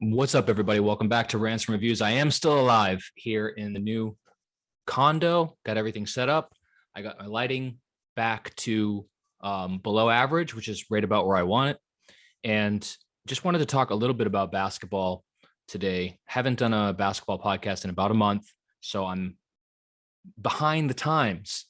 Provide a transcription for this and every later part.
What's up, everybody? Welcome back to Rants and Reviews. I am still alive here in the new condo. Got everything set up. I got my lighting back to below average, which is right about where I want it. And just wanted to talk a little bit about basketball today. Haven't done a basketball podcast in about a month, so I'm behind the times.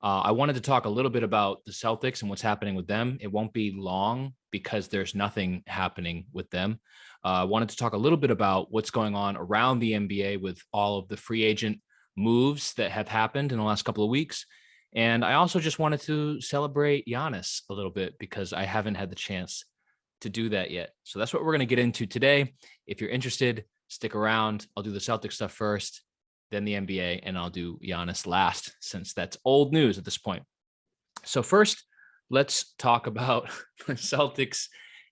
I wanted to talk a little bit about the Celtics and what's happening with them. It won't be long because there's nothing happening with them. I wanted to talk a little bit about what's going on around the NBA with all of the free agent moves that have happened in the last couple of weeks. And I also just wanted to celebrate Giannis a little bit because I haven't had the chance to do that yet. So that's what we're going to get into today. If you're interested, stick around. I'll do the Celtics stuff first, then the NBA, and I'll do Giannis last, since that's old news at this point. So first, let's talk about the Celtics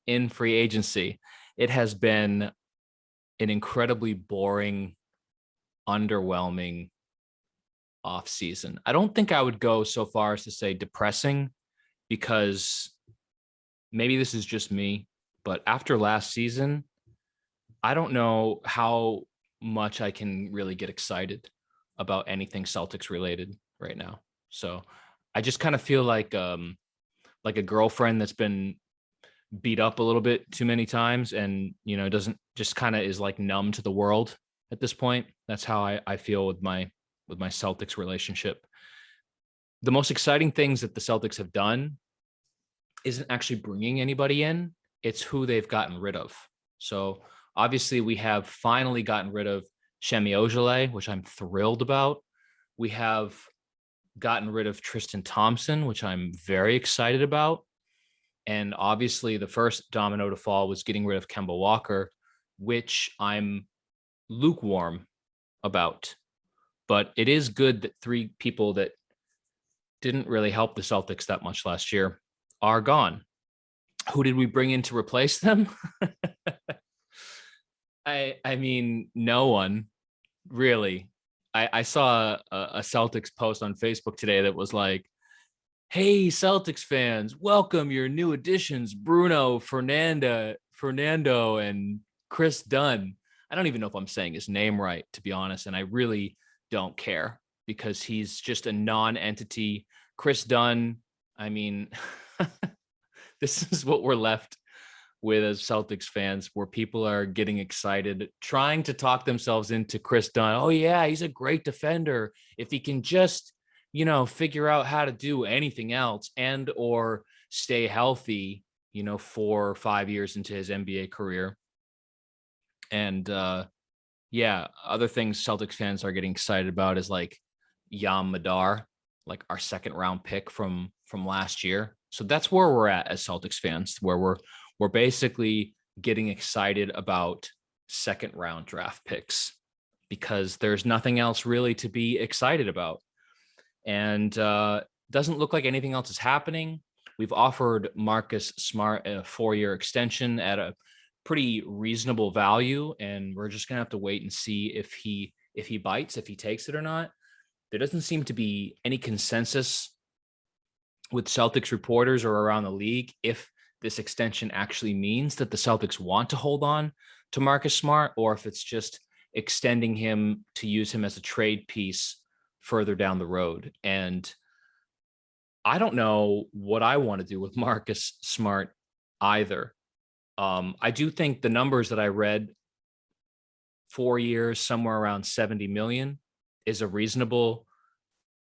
in free agency. It has been an incredibly boring, underwhelming offseason. I don't think I would go so far as to say depressing, because maybe this is just me, but after last season, I don't know how much I can really get excited about anything Celtics related right now. So I just kind of feel like a girlfriend that's been beat up a little bit too many times and, doesn't just kind of is like numb to the world at this point. That's how I feel with my Celtics relationship. The most exciting things that the Celtics have done isn't actually bringing anybody in. It's who they've gotten rid of. So obviously we have finally gotten rid of Semi Ojeleye, which I'm thrilled about. We have gotten rid of Tristan Thompson, which I'm very excited about. And obviously the first domino to fall was getting rid of Kemba Walker, which I'm lukewarm about. But it is good that three people that didn't really help the Celtics that much last year are gone. Who did we bring in to replace them? I mean, no one really. I saw a Celtics post on Facebook today that was like, "Hey, Celtics fans, welcome your new additions, Bruno Fernando, and Chris Dunn." I don't even know if I'm saying his name right, to be honest, and I really don't care because he's just a non-entity. Chris Dunn, I mean, this is what we're left with as Celtics fans, where people are getting excited, trying to talk themselves into Chris Dunn. Oh yeah, he's a great defender. If he can just, figure out how to do anything else and or stay healthy, 4 or 5 years into his NBA career. And other things Celtics fans are getting excited about is like Yam Madar, like our second round pick from last year. So that's where we're at as Celtics fans, where we're basically getting excited about second round draft picks because there's nothing else really to be excited about. And doesn't look like anything else is happening. We've offered Marcus Smart a 4-year extension at a pretty reasonable value, and we're just gonna have to wait and see if he bites, if he takes it or not. There doesn't seem to be any consensus with Celtics reporters or around the league if this extension actually means that the Celtics want to hold on to Marcus Smart, or if it's just extending him to use him as a trade piece further down the road. And I don't know what I want to do with Marcus Smart either. I do think the numbers that I read, 4 years, somewhere around 70 million, is a reasonable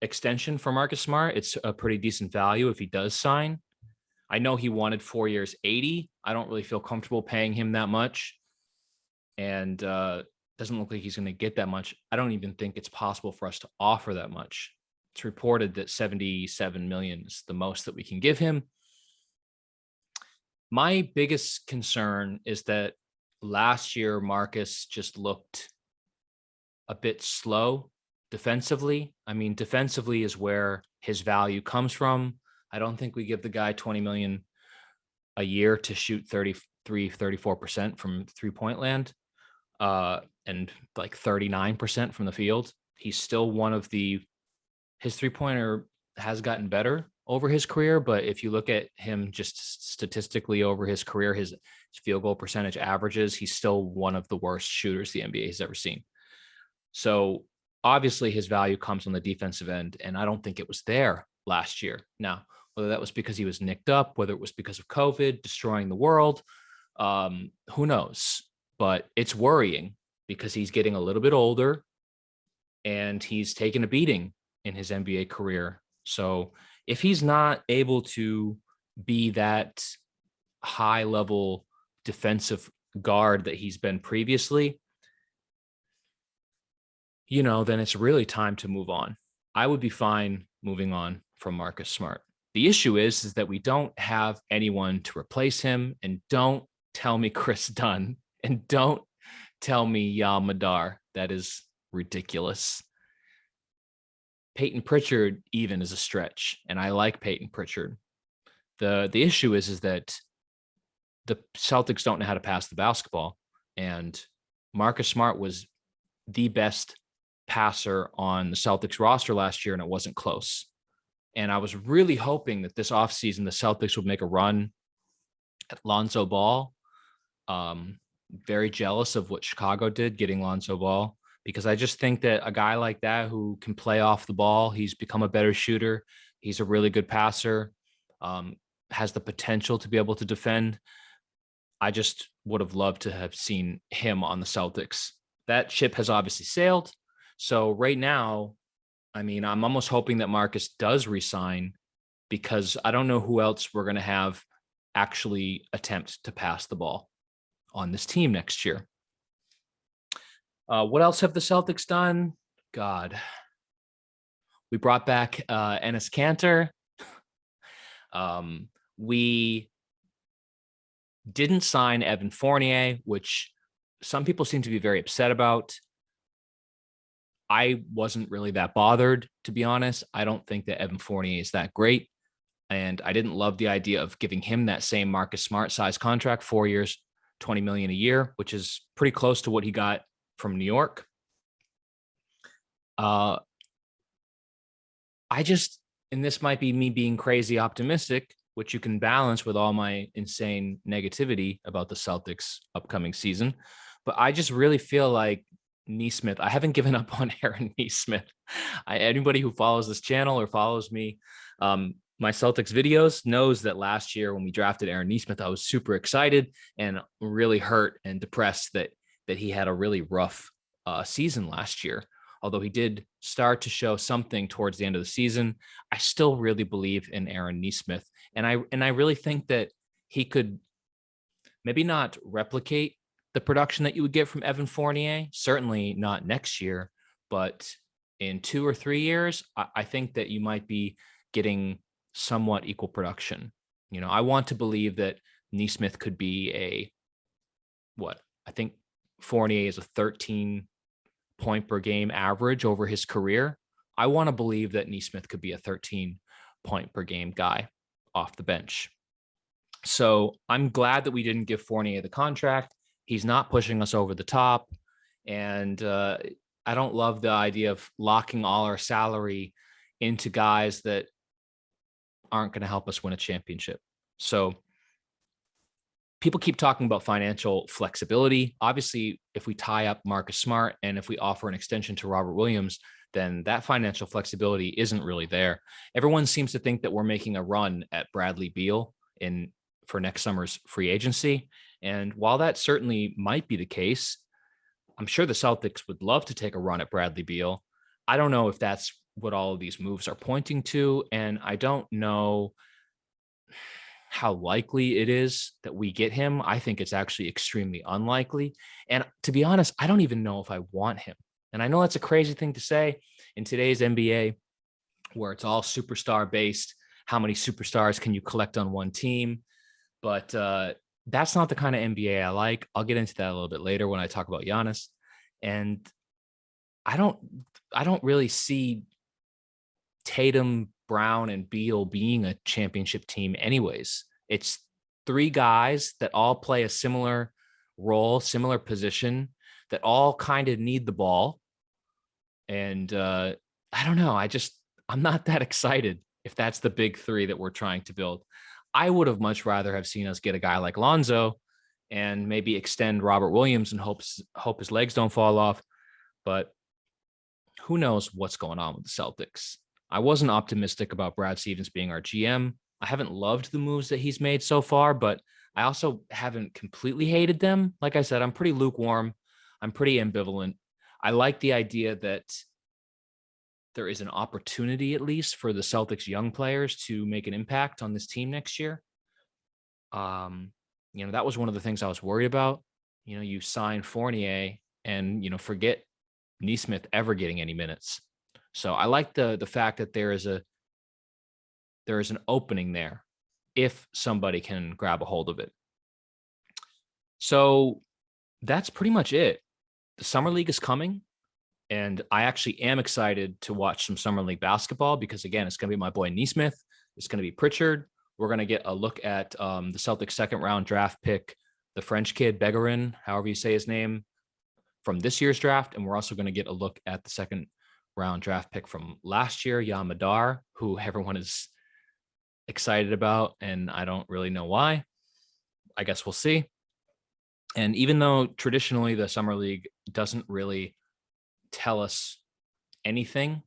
extension for Marcus Smart. It's a pretty decent value if he does sign. I know he wanted 4 years, 80. I don't really feel comfortable paying him that much. And doesn't look like he's going to get that much. I don't even think it's possible for us to offer that much. It's reported that 77 million is the most that we can give him. My biggest concern is that last year, Marcus just looked a bit slow defensively. I mean, defensively is where his value comes from. I don't think we give the guy 20 million a year to shoot 34% from 3-point land and like 39% from the field. He's still his 3-pointer has gotten better over his career, but if you look at him just statistically over his career, his his field goal percentage averages, he's still one of the worst shooters the NBA has ever seen. So obviously his value comes on the defensive end, and I don't think it was there last year. Now, whether that was because he was nicked up, whether it was because of COVID destroying the world, who knows? But it's worrying because he's getting a little bit older and he's taken a beating in his NBA career. So if he's not able to be that high level defensive guard that he's been previously, then it's really time to move on. I would be fine moving on from Marcus Smart. The issue is that we don't have anyone to replace him, and don't tell me Chris Dunn, and don't tell me Yam Madar. That is ridiculous. Peyton Pritchard even is a stretch, and I like Peyton Pritchard. The issue is that the Celtics don't know how to pass the basketball, and Marcus Smart was the best passer on the Celtics roster last year, and it wasn't close. And I was really hoping that this offseason the Celtics would make a run at Lonzo Ball. Very jealous of what Chicago did getting Lonzo Ball, because I just think that a guy like that who can play off the ball, he's become a better shooter. He's a really good passer, has the potential to be able to defend. I just would have loved to have seen him on the Celtics. That ship has obviously sailed. So right now, I'm almost hoping that Marcus does resign, because I don't know who else we're going to have actually attempt to pass the ball on this team next year. What else have the Celtics done? God, we brought back Enes Kanter. We didn't sign Evan Fournier, which some people seem to be very upset about. I wasn't really that bothered, to be honest. I don't think that Evan Fournier is that great. And I didn't love the idea of giving him that same Marcus Smart size contract, 4 years, $20 million a year, which is pretty close to what he got from New York. And this might be me being crazy optimistic, which you can balance with all my insane negativity about the Celtics upcoming season. But I just really feel like Nesmith, I haven't given up on Aaron Nesmith. Anybody who follows this channel or follows me, my Celtics videos, knows that last year when we drafted Aaron Nesmith, I was super excited and really hurt and depressed that he had a really rough season last year. Although he did start to show something towards the end of the season, I still really believe in Aaron Nesmith. And I really think that he could maybe not replicate the production that you would get from Evan Fournier, certainly not next year, but in 2 or 3 years, I think that you might be getting somewhat equal production. I want to believe that Nesmith could be I think Fournier is a 13 point per game average over his career. I want to believe that Nesmith could be a 13 point per game guy off the bench. So I'm glad that we didn't give Fournier the contract. He's not pushing us over the top. And I don't love the idea of locking all our salary into guys that aren't going to help us win a championship. So people keep talking about financial flexibility. Obviously, if we tie up Marcus Smart and if we offer an extension to Robert Williams, then that financial flexibility isn't really there. Everyone seems to think that we're making a run at Bradley Beal for next summer's free agency. And while that certainly might be the case, I'm sure the Celtics would love to take a run at Bradley Beal. I don't know if that's what all of these moves are pointing to. And I don't know how likely it is that we get him. I think it's actually extremely unlikely. And to be honest, I don't even know if I want him. And I know that's a crazy thing to say in today's NBA, where it's all superstar based. How many superstars can you collect on one team? But that's not the kind of NBA I like. I'll get into that a little bit later when I talk about Giannis. And I don't really see Tatum, Brown, and Beal being a championship team anyways. It's 3 guys that all play a similar role, similar position, that all kind of need the ball. And I don't know. I'm not that excited if that's the big 3 that we're trying to build. I would have much rather have seen us get a guy like Lonzo and maybe extend Robert Williams and hope his legs don't fall off. But who knows what's going on with the Celtics. I wasn't optimistic about Brad Stevens being our GM. I haven't loved the moves that he's made so far, but I also haven't completely hated them. Like I said, I'm pretty lukewarm. I'm pretty ambivalent. I like the idea that there is an opportunity, at least, for the Celtics young players to make an impact on this team next year. That was one of the things I was worried about. You sign Fournier and, forget Nesmith ever getting any minutes. So I like the fact that there is an opening there if somebody can grab a hold of it. So that's pretty much it. The summer league is coming, and I actually am excited to watch some summer league basketball because, again, it's going to be my boy Nesmith. It's going to be Pritchard. We're going to get a look at the Celtics second round draft pick, the French kid Begarin, however you say his name, from this year's draft. And we're also going to get a look at the second round draft pick from last year, Jan Madar, who everyone is excited about, and I don't really know why. I guess we'll see. And even though traditionally the summer league doesn't really tell us anything,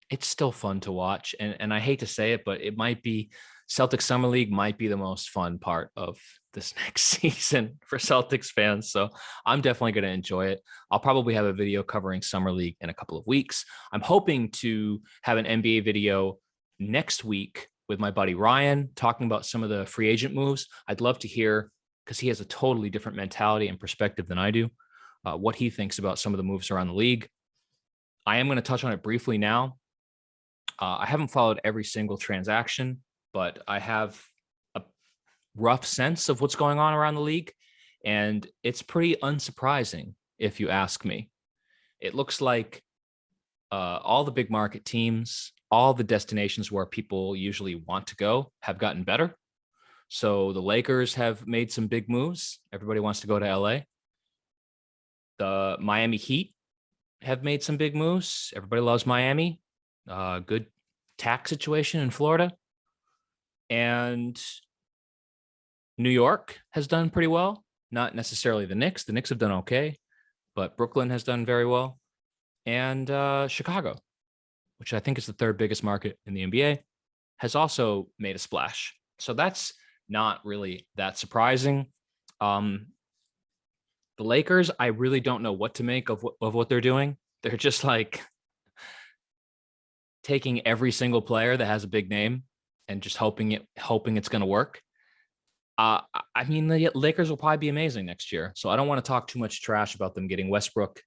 it's still fun to watch. And I hate to say it, but it might be Celtics Summer League might be the most fun part of this next season for Celtics fans. So I'm definitely going to enjoy it. I'll probably have a video covering Summer League in a couple of weeks. I'm hoping to have an NBA video next week with my buddy Ryan talking about some of the free agent moves. I'd love to hear, because he has a totally different mentality and perspective than I do, what he thinks about some of the moves around the league. I am going to touch on it briefly now. I haven't followed every single transaction, but I have a rough sense of what's going on around the league, and it's pretty unsurprising if you ask me. It looks like all the big market teams, all the destinations where people usually want to go have gotten better. So the Lakers have made some big moves. Everybody wants to go to LA. The Miami Heat have made some big moves. Everybody loves Miami. Good tax situation in Florida. And New York has done pretty well. Not necessarily the Knicks. The Knicks have done okay, but Brooklyn has done very well. And Chicago, which I think is the third biggest market in the NBA, has also made a splash. So that's not really that surprising. The Lakers, I really don't know what to make of what they're doing. They're just like taking every single player that has a big name and just hoping it's going to work. I mean, the Lakers will probably be amazing next year. So I don't want to talk too much trash about them getting Westbrook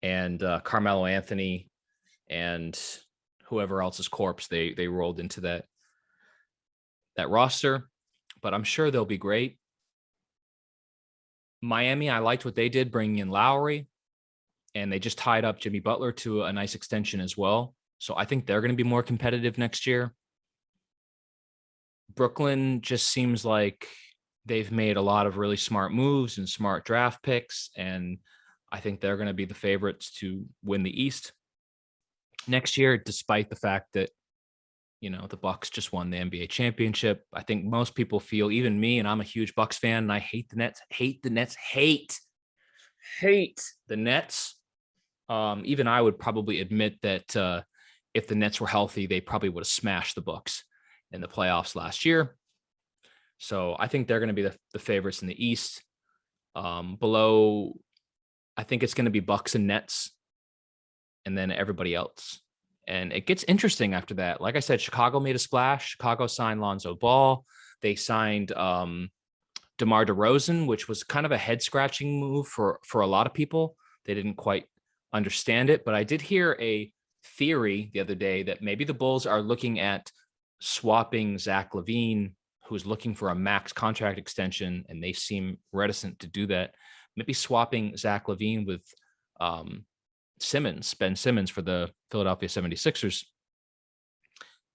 and Carmelo Anthony and whoever else's corpse they rolled into that roster, but I'm sure they'll be great. Miami, I liked what they did bringing in Lowry, and they just tied up Jimmy Butler to a nice extension as well. So I think they're going to be more competitive next year. Brooklyn just seems like they've made a lot of really smart moves and smart draft picks, and I think they're going to be the favorites to win the East next year, despite the fact that, the Bucks just won the NBA championship. I think most people feel, even me, and I'm a huge Bucks fan, and I hate the Nets, hate the Nets. Even I would probably admit that if the Nets were healthy, they probably would have smashed the Bucks in the playoffs last year. So I think they're going to be the favorites in the East. Below, I think it's going to be Bucks and Nets, and then everybody else. And it gets interesting after that. Like I said, Chicago made a splash. Chicago signed Lonzo Ball. They signed DeMar DeRozan, which was kind of a head-scratching move for a lot of people. They didn't quite understand it. But I did hear a theory the other day that maybe the Bulls are looking at swapping Zach LaVine, who's looking for a max contract extension, and they seem reticent to do that. Maybe swapping Zach LaVine with Ben Simmons for the Philadelphia 76ers.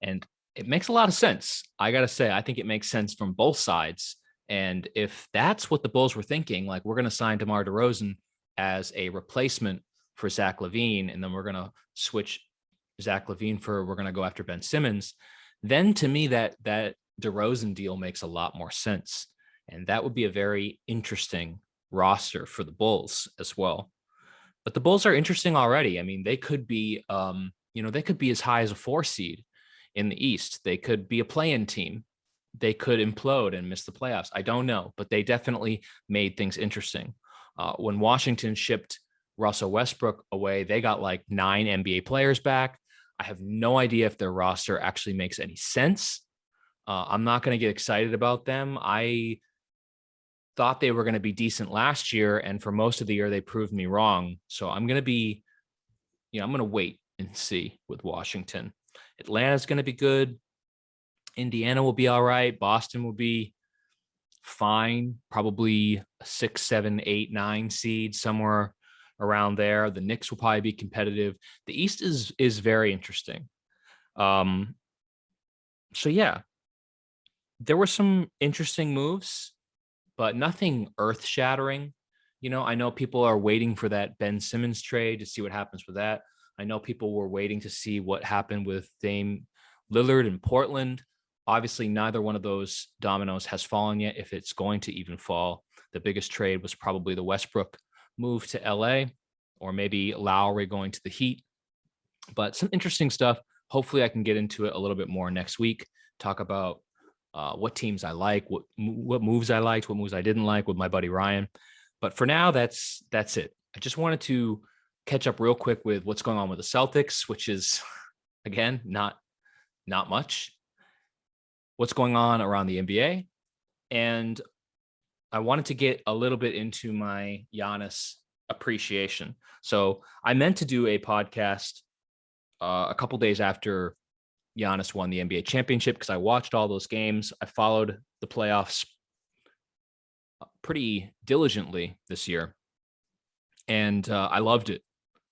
And it makes a lot of sense. I got to say, I think it makes sense from both sides. And if that's what the Bulls were thinking, like we're going to sign DeMar DeRozan as a replacement for Zach LaVine, and then we're going to switch Zach LaVine we're going to go after Ben Simmons, then to me that DeRozan deal makes a lot more sense. And that would be a very interesting roster for the Bulls as well. But the Bulls are interesting already. I mean, they could be, they could be as high as a 4 seed in the East. They could be a play-in team. They could implode and miss the playoffs. I don't know, but they definitely made things interesting. When Washington shipped Russell Westbrook away, they got like 9 NBA players back. I have no idea if their roster actually makes any sense. I'm not going to get excited about them. I thought they were going to be decent last year, and for most of the year, they proved me wrong. So I'm going to be, I'm going to wait and see with Washington. Atlanta's going to be good. Indiana will be all right. Boston will be fine. Probably a 6, 7, 8, 9 seed, somewhere around there. The Knicks will probably be competitive. The East is very interesting. So yeah, there were some interesting moves, but nothing earth-shattering. I know people are waiting for that Ben Simmons trade to see what happens with that. I know people were waiting to see what happened with Dame Lillard in Portland. Obviously, neither one of those dominoes has fallen yet, if it's going to even fall. The biggest trade was probably the Westbrook move to LA, or maybe Lowry going to the Heat. But some interesting stuff. Hopefully, I can get into it a little bit more next week, talk about what teams I like, what moves I liked, what moves I didn't like with my buddy Ryan. But for now, that's it. I just wanted to catch up real quick with what's going on with the Celtics, which is, again, not much. What's going on around the NBA. And I wanted to get a little bit into my Giannis appreciation. So I meant to do a podcast a couple days after Giannis won the NBA championship, because I watched all those games. I followed the playoffs pretty diligently this year, and I loved it.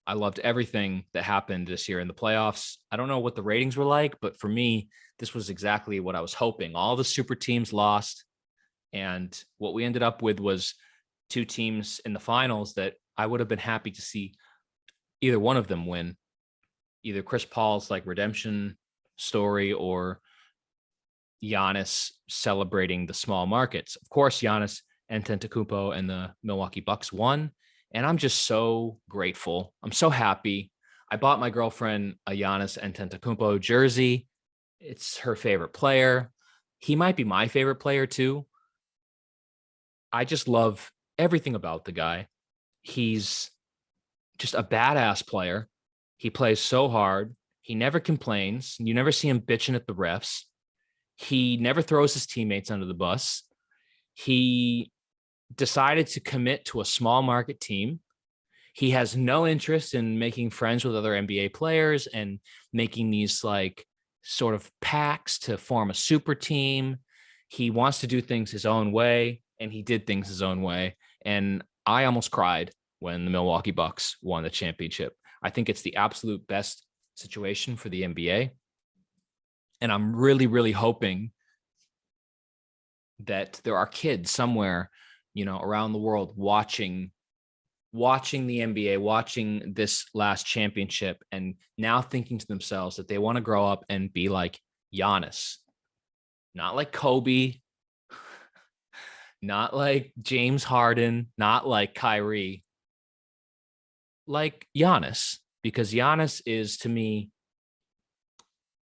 I loved everything that happened this year in the playoffs. I don't know what the ratings were like, but for me, this was exactly what I was hoping. All the super teams lost, and what we ended up with was 2 teams in the finals that I would have been happy to see either one of them win. Either Chris Paul's like redemption story, or Giannis celebrating the small markets. Of course, Giannis Antetokounmpo and the Milwaukee Bucks won, and I'm just so grateful. I'm so happy. I bought my girlfriend a Giannis Antetokounmpo jersey. It's her favorite player. He might be my favorite player too. I just love everything about the guy. He's just a badass player. He plays so hard. He never complains. You never see him bitching at the refs. He never throws his teammates under the bus. He decided to commit to a small market team. He has no interest in making friends with other NBA players and making these like sort of packs to form a super team. He wants to do things his own way, and he did things his own way. And I almost cried when the Milwaukee Bucks won the championship. I think it's the absolute best situation for the NBA. And I'm really, really hoping that there are kids somewhere, around the world watching the NBA, watching this last championship, and now thinking to themselves that they want to grow up and be like Giannis, not like Kobe, not like James Harden, not like Kyrie, like Giannis, because Giannis is, to me,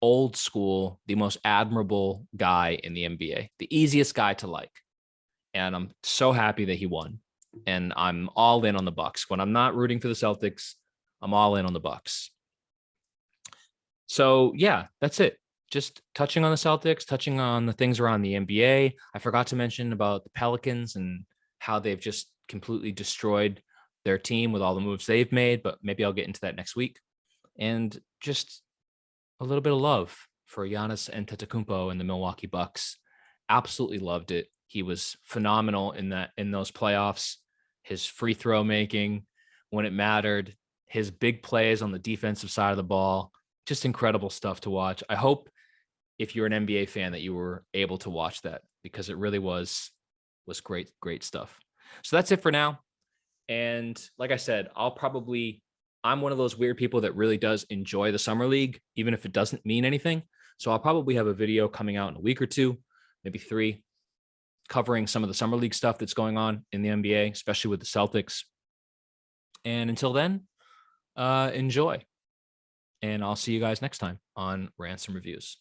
old school, the most admirable guy in the NBA, the easiest guy to like. And I'm so happy that he won. And I'm all in on the Bucks. When I'm not rooting for the Celtics, I'm all in on the Bucks. So yeah, that's it. Just touching on the Celtics, touching on the things around the NBA. I forgot to mention about the Pelicans and how they've just completely destroyed their team with all the moves they've made, but maybe I'll get into that next week. And just a little bit of love for Giannis Antetokounmpo and the Milwaukee Bucks. Absolutely loved it. He was phenomenal in those playoffs. His free throw making when it mattered, his big plays on the defensive side of the ball, just incredible stuff to watch. I hope if you're an NBA fan that you were able to watch that, because it really was great stuff. So that's it for now. And like I said, I'm one of those weird people that really does enjoy the summer league, even if it doesn't mean anything. So I'll probably have a video coming out in a week or 2, maybe 3, covering some of the summer league stuff that's going on in the NBA, especially with the Celtics. And until then, enjoy. And I'll see you guys next time on Rants and Reviews.